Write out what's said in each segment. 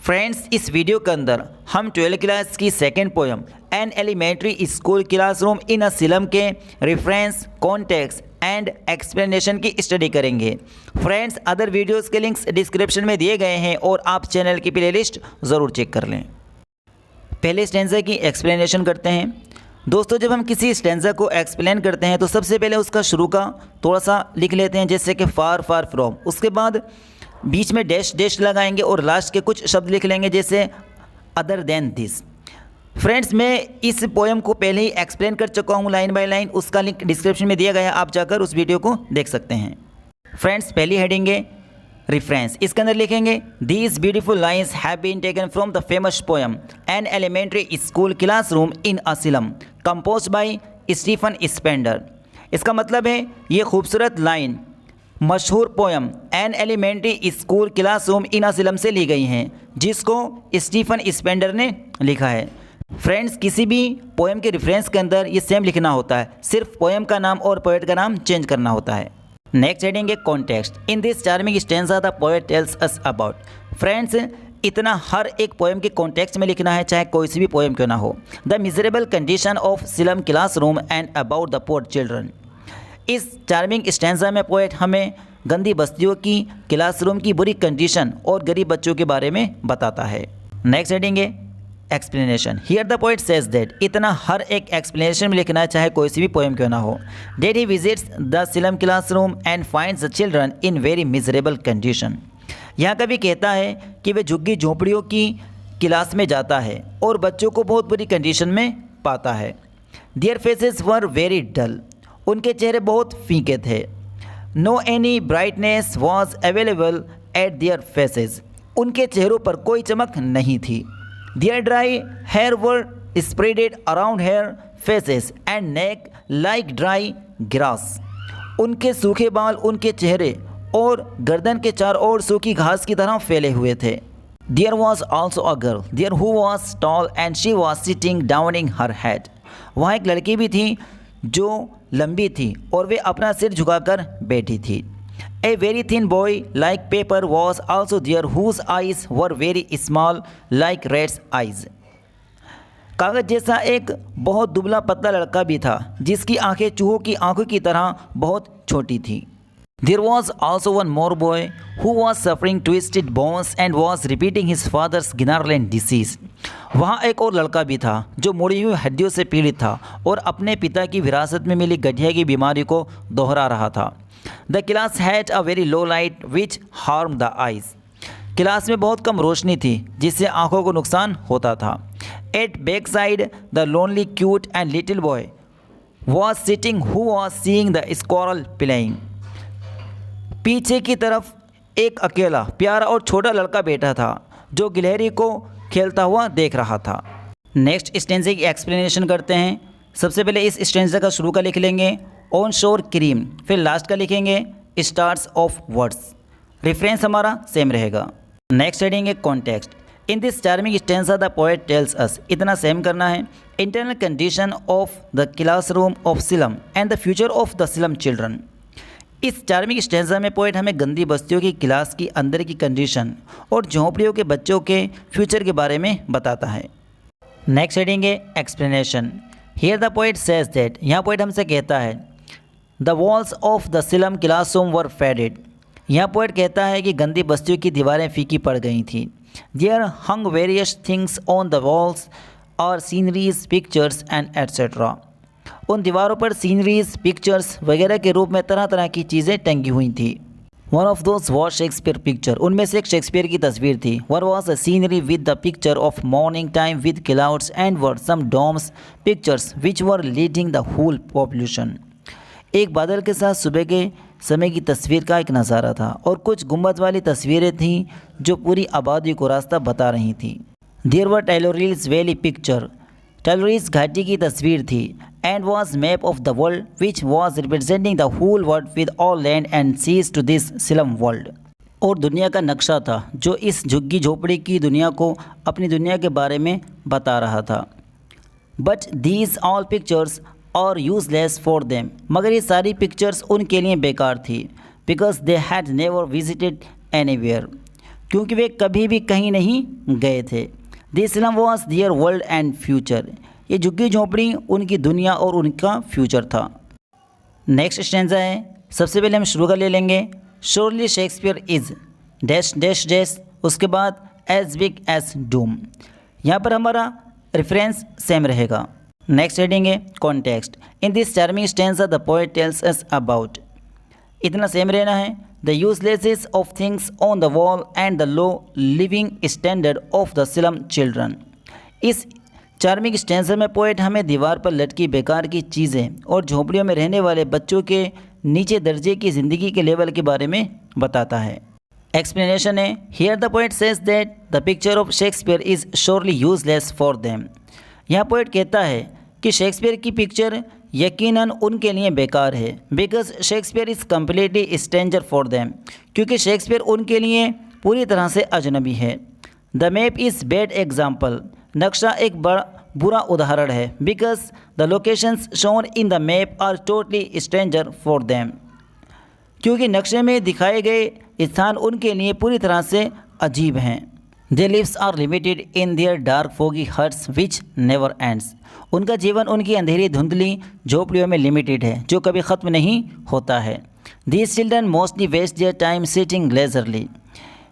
Friends, इस video के अंदर हम 12th क्लास की second poem an elementary school classroom in a slum के रेफरेंस, कॉन्टेक्स्ट एंड एक्सप्लेनेशन की स्टडी करेंगे। फ्रेंड्स, अदर वीडियोस के लिंक्स डिस्क्रिप्शन में दिए गए हैं और आप चैनल की प्लेलिस्ट ज़रूर चेक कर लें। पहले स्टैंजा की एक्सप्लेनेशन करते हैं। दोस्तों, जब हम किसी स्टैंजा को एक्सप्लेन करते हैं तो सबसे पहले उसका शुरू का थोड़ा सा लिख लेते हैं, जैसे कि फार फार फ्रॉम। उसके बाद बीच में डैश डैश लगाएंगे और लास्ट के कुछ शब्द लिख लेंगे, जैसे अदर देन दिस। फ्रेंड्स, मैं इस पोएम को पहले ही एक्सप्लेन कर चुका हूँ लाइन बाय लाइन, उसका लिंक डिस्क्रिप्शन में दिया गया है, आप जाकर उस वीडियो को देख सकते हैं। फ्रेंड्स, पहली हेडिंग है रेफरेंस। इसके अंदर लिखेंगे these beautiful lines have been taken from the famous poem an elementary school classroom in a slum composed by Stephen Spender. इसका मतलब है ये खूबसूरत लाइन मशहूर poem an elementary school classroom in a slum से ली गई हैं, जिसको स्टीफन स्पेंडर ने लिखा है। फ्रेंड्स, किसी भी पोएम के रेफरेंस के अंदर ये सेम लिखना होता है, सिर्फ पोएम का नाम और पोएट का नाम चेंज करना होता है। नेक्स्ट हेडिंग है context. In this charming stanza the poet tells us about. Friends, इतना हर एक पोएम के कॉन्टेक्स्ट में लिखना है, चाहे कोई सी भी पोएम क्यों ना हो। The miserable condition of सिलम classroom and about the poor children. इस चार्मिंग स्टैंजा में पोएट हमें गंदी बस्तियों की क्लासरूम की बुरी कंडीशन और गरीब बच्चों के बारे में बताता है। नेक्स्ट हेडिंग है explanation. Here the poet says that. इतना हर एक एक्सप्लेनेशन में लिखना है, चाहे कोई सी भी पोएम क्यों ना हो। That he visits the सिलम classroom and finds the children in very miserable condition. यहाँ कभी कहता है कि वह झुग्गी झोंपड़ियों की क्लास में जाता है और बच्चों को बहुत बुरी कंडीशन में पाता है। Their faces were very dull. उनके चेहरे बहुत फीके थे। No any brightness was available at their faces. उनके चेहरों पर कोई चमक नहीं थी। Their dry hair were spreaded around their faces and neck like dry grass. उनके सूखे बाल उनके चेहरे और गर्दन के चारों ओर सूखी घास की तरह फैले हुए थे। There was also a girl there who was tall and she was sitting downing her head. वहाँ एक लड़की भी थी जो लंबी थी और वे अपना सिर झुकाकर बैठी थी। A very thin boy like paper was also there whose eyes were very small like rat's eyes. कागज जैसा एक बहुत दुबला पतला लड़का भी था जिसकी आंखें चूहों की आंखों की तरह बहुत छोटी थी। There was also one more boy who was suffering twisted bones and was repeating his father's gnarled disease. वहाँ एक और लड़का भी था जो मुड़ी हुई हड्डियों से पीड़ित था और अपने पिता की विरासत में मिली गठिया की बीमारी को दोहरा रहा था। The class had a very low light which harmed the eyes. Class में बहुत कम रोशनी थी जिससे आंखों को नुकसान होता था। At backside the lonely cute and little boy was sitting who was seeing the squirrel playing. पीछे की तरफ एक अकेला प्यारा और छोटा लड़का बैठा था जो गिलहरी को खेलता हुआ देख रहा था। नेक्स्ट स्टेंजा की एक्सप्लेनेशन करते हैं। सबसे पहले इस स्टेंजा का शुरू का लिख लेंगे ऑन शोर क्रीम, फिर लास्ट का लिखेंगे स्टार्स ऑफ वर्ड्स। रेफरेंस हमारा सेम रहेगा। नेक्स्ट हेडिंग है context. In this charming stanza the poet tells अस। इतना सेम करना है। Internal condition of the classroom of सिलम and the future of the सिलम children. इस चार्मिंग स्टेंजा में पोएट हमें गंदी बस्तियों की क्लास की अंदर की कंडीशन और झोंपड़ियों के बच्चों के फ्यूचर के बारे में बताता है। नेक्स्ट हेडिंग है explanation. Here the poet says that. यहाँ पोएट हमसे कहता है the walls of the सिलम classroom were faded. यहाँ पोएट कहता है कि गंदी बस्तियों की दीवारें फीकी पड़ गई थी। There hung various things on the walls और सीनरीज, पिक्चर्स एंड एट्सेट्रा। उन दीवारों पर सीनरीज, पिक्चर्स वगैरह के रूप में तरह तरह की चीज़ें टंगी हुई थी। One of those was Shakespeare picture. उनमें से एक शेक्सपियर की तस्वीर थी। Were was a scenery with the picture of morning time with clouds and were some domes pictures which were leading the whole population. एक बादल के साथ सुबह के समय की तस्वीर का एक नज़ारा था और कुछ गुंबद वाली तस्वीरें थीं जो पूरी आबादी को रास्ता बता रही थी। There were Tyrolese valley picture. Tyrolese घाटी की तस्वीर थी। And was map of the world which was representing the whole world with all land and seas to this slum world. और दुनिया का नक्शा था जो इस झुग्गी झोपड़ी की दुनिया को अपनी दुनिया के बारे में बता रहा था। बट दीज ऑल पिक्चर्स और यूजलेस फॉर देम। मगर ये सारी पिक्चर्स उनके लिए बेकार थी। Because they had never visited anywhere. क्योंकि वे कभी भी कहीं नहीं गए थे। This slum was there world and future. ये झुग्गी झोंपड़ी उनकी दुनिया और उनका फ्यूचर था। नेक्स्ट स्टैंजा है, सबसे पहले हम शुरू कर ले लेंगे। Surely Shakespeare is dash dash dash, उसके बाद एज बिग एज डूम। यहाँ पर हमारा रेफरेंस सेम रहेगा। नेक्स्ट हेडिंग है context. In this charming stanza the poet tells us about, इतना सेम रहना है। The uselessness of things on the wall and the low living standard of the slum children. इस charming stanza में poet हमें दीवार पर लटकी बेकार की चीज़ें और झोंपड़ियों में रहने वाले बच्चों के नीचे दर्जे की ज़िंदगी के लेवल के बारे में बताता है। एक्सप्लेनेशन है, here the poet says that the picture of Shakespeare is surely useless for them. यहाँ पोएट कहता है कि शेक्सपियर की पिक्चर यकीनन उनके लिए बेकार है। Because Shakespeare is completely stranger for them, क्योंकि शेक्सपियर उनके लिए पूरी तरह से अजनबी है। The map is bad example, नक्शा एक बुरा उदाहरण है। Because the locations shown in the map are totally stranger for them, क्योंकि नक्शे में दिखाए गए स्थान उनके लिए पूरी तरह से अजीब हैं। Their lives are limited in their dark foggy huts which never ends. उनका जीवन उनकी अंधेरी धुंधली झोपड़ियों में लिमिटेड है जो कभी ख़त्म नहीं होता है। These children mostly waste their time sitting leisurely.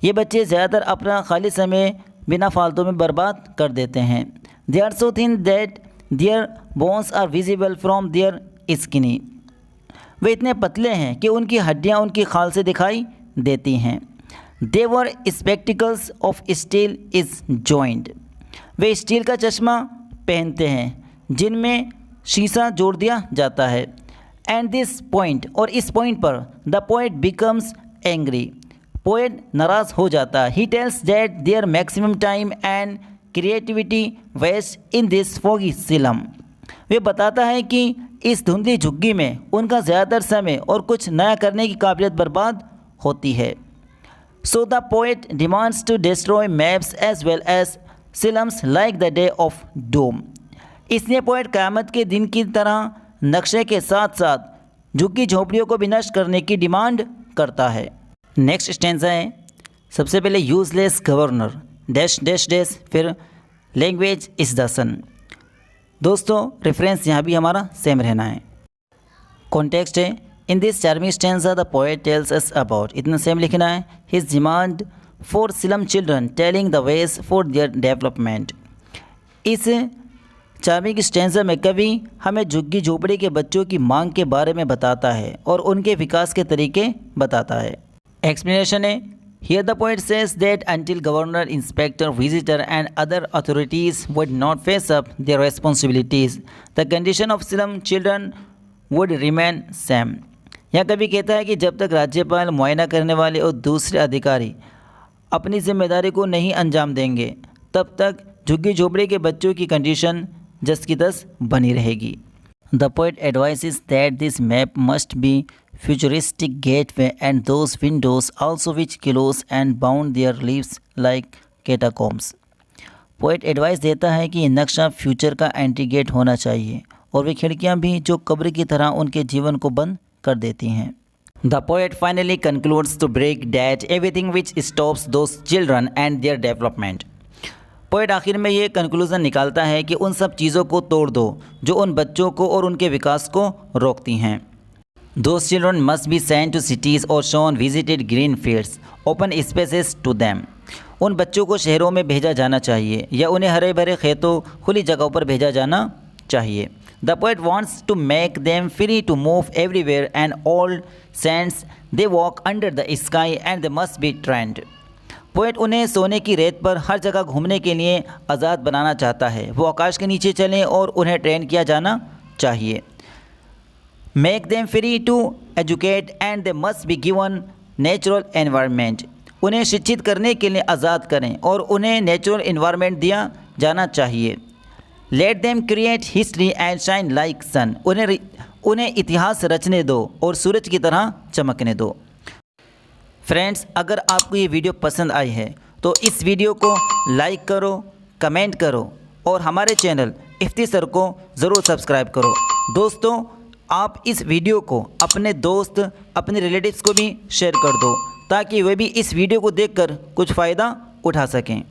ये बच्चे ज़्यादातर अपना खाली समय बिना फालतू में बर्बाद कर देते हैं। They are so thin that their bones are visible from their skin. वे इतने पतले हैं कि उनकी हड्डियाँ उनकी खाल से दिखाई देती हैं। They were spectacles of steel is joined. Way steel का चश्मा पहनते हैं जिनमें शीशा जोड़ दिया जाता है। And this point, और इस पॉइंट पर the poet becomes angry. Poet नाराज़ हो जाता है। He tells that their maximum time and creativity waste in this foggy slum. वे बताता है कि इस धुंधली झुग्गी में उनका ज़्यादातर समय और कुछ नया करने की काबिलियत बर्बाद होती है। So the poet demands to destroy maps as well as slums like the day of doom. इसलिए पोएट क़यामत के दिन की तरह नक्शे के साथ साथ झुग्गी झोंपड़ियों को भी नष्ट करने की डिमांड करता है। नेक्स्ट स्टैंजा है, सबसे पहले useless governor dash dash dash, फिर लैंग्वेज इज़ द सन। दोस्तों रेफरेंस यहाँ भी हमारा सेम रहना है। कॉन्टेक्स्ट है, इन this charming stanza the poet tells us about, इतना सेम लिखना है। His demand for slum children telling the ways for their development. इस चार्मिंग स्टैंजा में कवि हमें झुग्गी झोपड़ी के बच्चों की मांग के बारे में बताता है और उनके विकास के तरीके बताता है। एक्सप्लेनेशन है, here the poet says that until governor, inspector, visitor and other authorities would not face up their responsibilities the condition of slum children would remain same. यहाँ कभी कहता है कि जब तक राज्यपाल, मुआयना करने वाले और दूसरे अधिकारी अपनी जिम्मेदारी को नहीं अंजाम देंगे तब तक झुग्गी झोपड़ी के बच्चों की कंडीशन जस की तस बनी रहेगी। The poet advices that this map must be futuristic gateway and those Windows also which close and bound there leaves like catacombs. Poet advice देता है कि ये नक्शा फ्यूचर का एंट्री गेट होना चाहिए और वे खिड़कियाँ भी जो कब्र की तरह उनके जीवन को बंद कर देती हैं। The poet finally concludes to break that everything which stops those children and their development. Poet आखिर में ये कंक्लूज़न निकालता है कि उन सब चीज़ों को तोड़ दो जो उन बच्चों को और उनके विकास को रोकती हैं। Those children must be sent to cities और shown visited green fields open spaces to them. उन बच्चों को शहरों में भेजा जाना चाहिए या उन्हें हरे भरे खेतों, खुली जगहों पर भेजा जाना चाहिए। The poet wants to make them free to move everywhere and all sands they walk under the sky and they must be trained. Poet उन्हें सोने की रेत पर हर जगह घूमने के लिए आज़ाद बनाना चाहता है। वो आकाश के नीचे चलें और उन्हें ट्रेन किया जाना चाहिए। Make them free to educate and they must be given natural environment. उन्हें शिक्षित करने के लिए आज़ाद करें और उन्हें नेचुरल इन्वायरमेंट दिया जाना चाहिए। Let them create history and shine like sun. उन्हें इतिहास रचने दो और सूरज की तरह चमकने दो। फ्रेंड्स, अगर आपको ये वीडियो पसंद आई है तो इस वीडियो को लाइक करो, कमेंट करो और हमारे चैनल इफ्ती सर को ज़रूर सब्सक्राइब करो। दोस्तों, आप इस वीडियो को अपने दोस्त, अपने रिलेटिव्स को भी शेयर कर दो ताकि वे भी इस वीडियो को देखकर कुछ फ़ायदा उठा सकें।